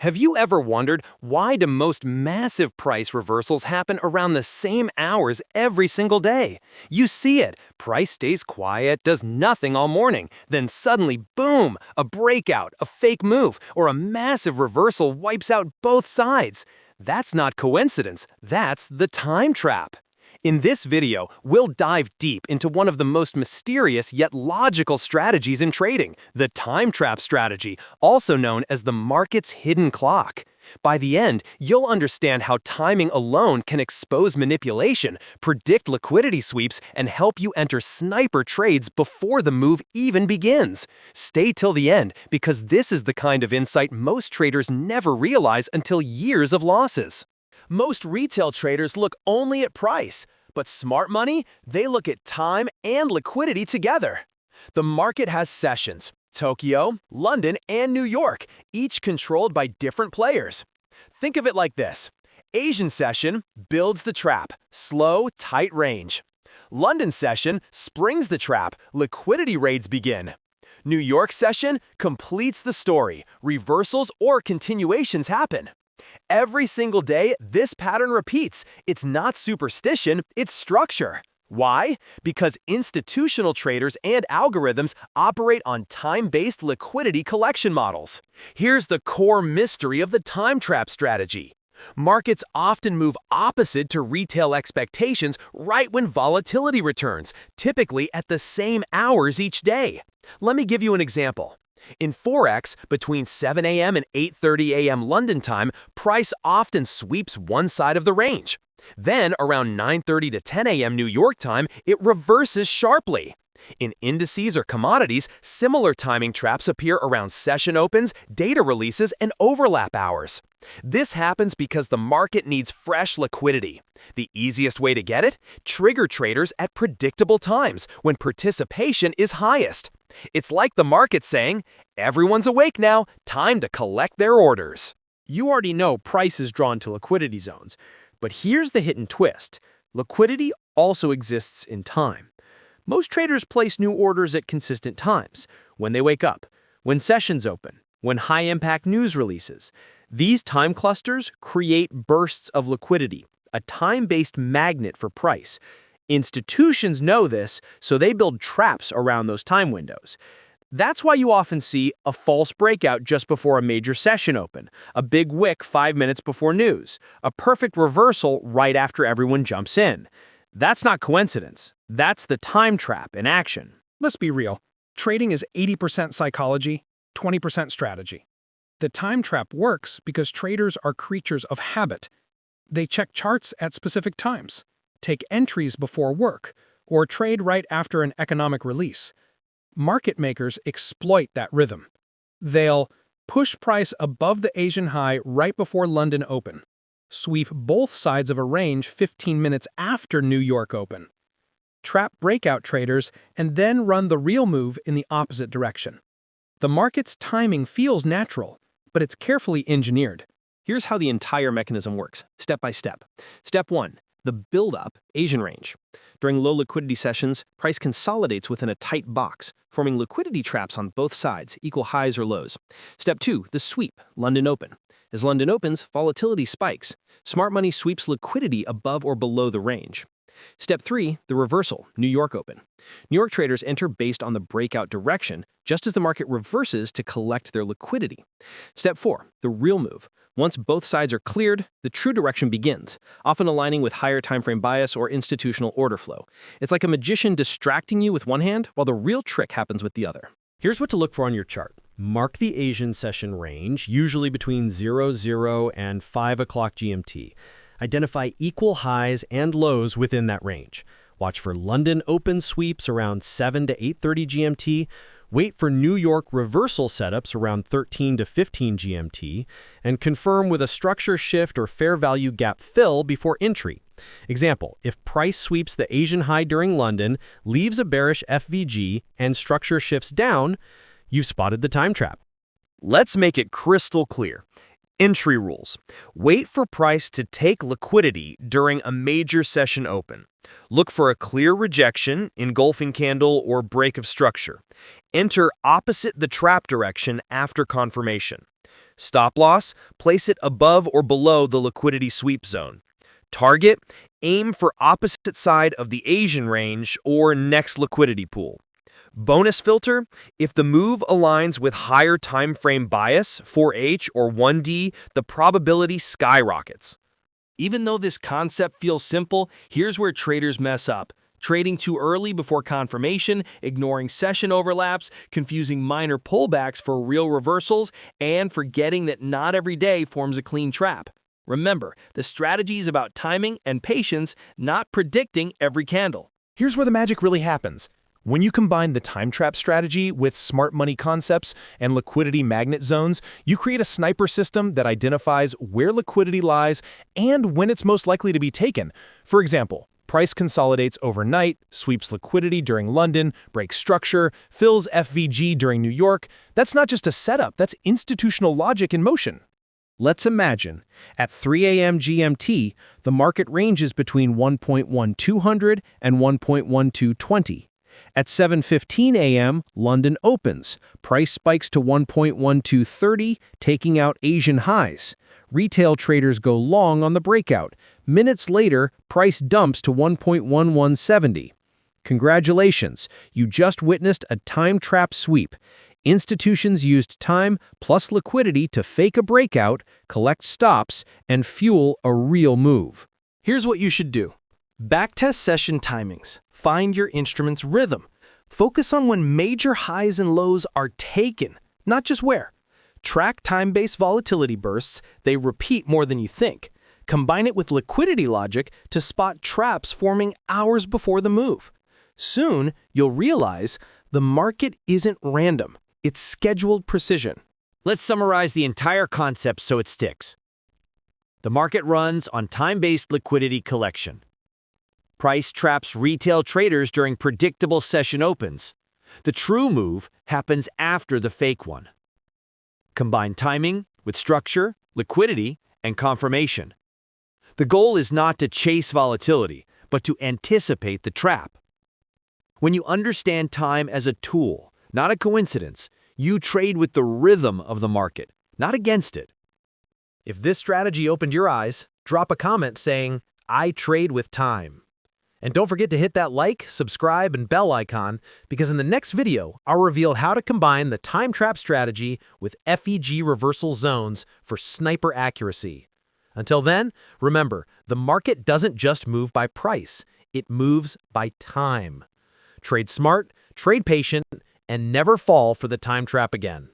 Have you ever wondered why do most massive price reversals happen around the same hours every single day? You see it. Price stays quiet, does nothing all morning. Then suddenly, boom, a breakout, a fake move, or a massive reversal wipes out both sides. That's not coincidence. That's the time trap. In this video, we'll dive deep into one of the most mysterious yet logical strategies in trading, the time trap strategy, also known as the market's hidden clock. By the end, you'll understand how timing alone can expose manipulation, predict liquidity sweeps, and help you enter sniper trades before the move even begins. Stay till the end, because this is the kind of insight most traders never realize until years of losses. Most retail traders look only at price, but smart money, they look at time and liquidity together. The market has sessions, Tokyo, London, and New York, each controlled by different players. Think of it like this. Asian session builds the trap, slow, tight range. London session springs the trap, liquidity raids begin. New York session completes the story, reversals or continuations happen. Every single day, this pattern repeats. It's not superstition, it's structure. Why? Because institutional traders and algorithms operate on time-based liquidity collection models. Here's the core mystery of the time trap strategy. Markets often move opposite to retail expectations right when volatility returns, typically at the same hours each day. Let me give you an example. In Forex, between 7 a.m. and 8:30 a.m. London time, price often sweeps one side of the range. Then, around 9:30 to 10 a.m. New York time, it reverses sharply. In indices or commodities, similar timing traps appear around session opens, data releases, and overlap hours. This happens because the market needs fresh liquidity. The easiest way to get it? Trigger traders at predictable times, when participation is highest. It's like the market saying, everyone's awake now, time to collect their orders. You already know price is drawn to liquidity zones, but here's the hidden twist. Liquidity also exists in time. Most traders place new orders at consistent times, when they wake up, when sessions open, when high-impact news releases. These time clusters create bursts of liquidity, a time-based magnet for price. Institutions know this, so they build traps around those time windows. That's why you often see a false breakout just before a major session open, a big wick 5 minutes before news, a perfect reversal right after everyone jumps in. That's not coincidence. That's the time trap in action. Let's be real. Trading is 80% psychology, 20% strategy. The time trap works because traders are creatures of habit. They check charts at specific times, take entries before work, or trade right after an economic release. Market makers exploit that rhythm. They'll push price above the Asian high right before London open, sweep both sides of a range 15 minutes after New York open, trap breakout traders, and then run the real move in the opposite direction. The market's timing feels natural, but it's carefully engineered. Here's how the entire mechanism works, step by step. Step 1. The build-up, Asian range. During low liquidity sessions, price consolidates within a tight box, forming liquidity traps on both sides, equal highs or lows. Step 2. The sweep, London open. As London opens, volatility spikes. Smart money sweeps liquidity above or below the range. Step 3. The reversal, New York open. New York traders enter based on the breakout direction, just as the market reverses to collect their liquidity. Step 4. The real move. Once both sides are cleared, the true direction begins, often aligning with higher timeframe bias or institutional order flow. It's like a magician distracting you with one hand while the real trick happens with the other. Here's what to look for on your chart. Mark the Asian session range, usually between 00 and 5 o'clock GMT. Identify equal highs and lows within that range. Watch for London open sweeps around 7 to 8:30 GMT. Wait for New York reversal setups around 13 to 15 GMT, and confirm with a structure shift or fair value gap fill before entry. Example, if price sweeps the Asian high during London, leaves a bearish FVG, and structure shifts down, you've spotted the time trap. Let's make it crystal clear. Entry rules. Wait for price to take liquidity during a major session open. Look for a clear rejection, engulfing candle, or break of structure. Enter opposite the trap direction after confirmation. Stop loss, place it above or below the liquidity sweep zone. Target, aim for opposite side of the Asian range or next liquidity pool. Bonus filter, if the move aligns with higher time frame bias, 4H or 1D, the probability skyrockets. Even though this concept feels simple, here's where traders mess up. Trading too early before confirmation, ignoring session overlaps, confusing minor pullbacks for real reversals, and forgetting that not every day forms a clean trap. Remember, the strategy is about timing and patience, not predicting every candle. Here's where the magic really happens. When you combine the time trap strategy with smart money concepts and liquidity magnet zones, you create a sniper system that identifies where liquidity lies and when it's most likely to be taken. For example, price consolidates overnight, sweeps liquidity during London, breaks structure, fills FVG during New York. That's not just a setup, that's institutional logic in motion. Let's imagine, at 3 a.m. GMT, the market ranges between 1.1200 and 1.1220. At 7:15 a.m., London opens. Price spikes to 1.1230, taking out Asian highs. Retail traders go long on the breakout. Minutes later, price dumps to 1.1170. Congratulations, you just witnessed a time trap sweep. Institutions used time plus liquidity to fake a breakout, collect stops, and fuel a real move. Here's what you should do. Backtest session timings. Find your instrument's rhythm. Focus on when major highs and lows are taken, not just where. Track time-based volatility bursts. They repeat more than you think. Combine it with liquidity logic to spot traps forming hours before the move. Soon, you'll realize the market isn't random. It's scheduled precision. Let's summarize the entire concept so it sticks. The market runs on time-based liquidity collection. Price traps retail traders during predictable session opens. The true move happens after the fake one. Combine timing with structure, liquidity, and confirmation. The goal is not to chase volatility, but to anticipate the trap. When you understand time as a tool, not a coincidence, you trade with the rhythm of the market, not against it. If this strategy opened your eyes, drop a comment saying, "I trade with time." And don't forget to hit that like, subscribe, and bell icon, because in the next video, I'll reveal how to combine the time trap strategy with FEG reversal zones for sniper accuracy. Until then, remember, the market doesn't just move by price, it moves by time. Trade smart, trade patient, and never fall for the time trap again.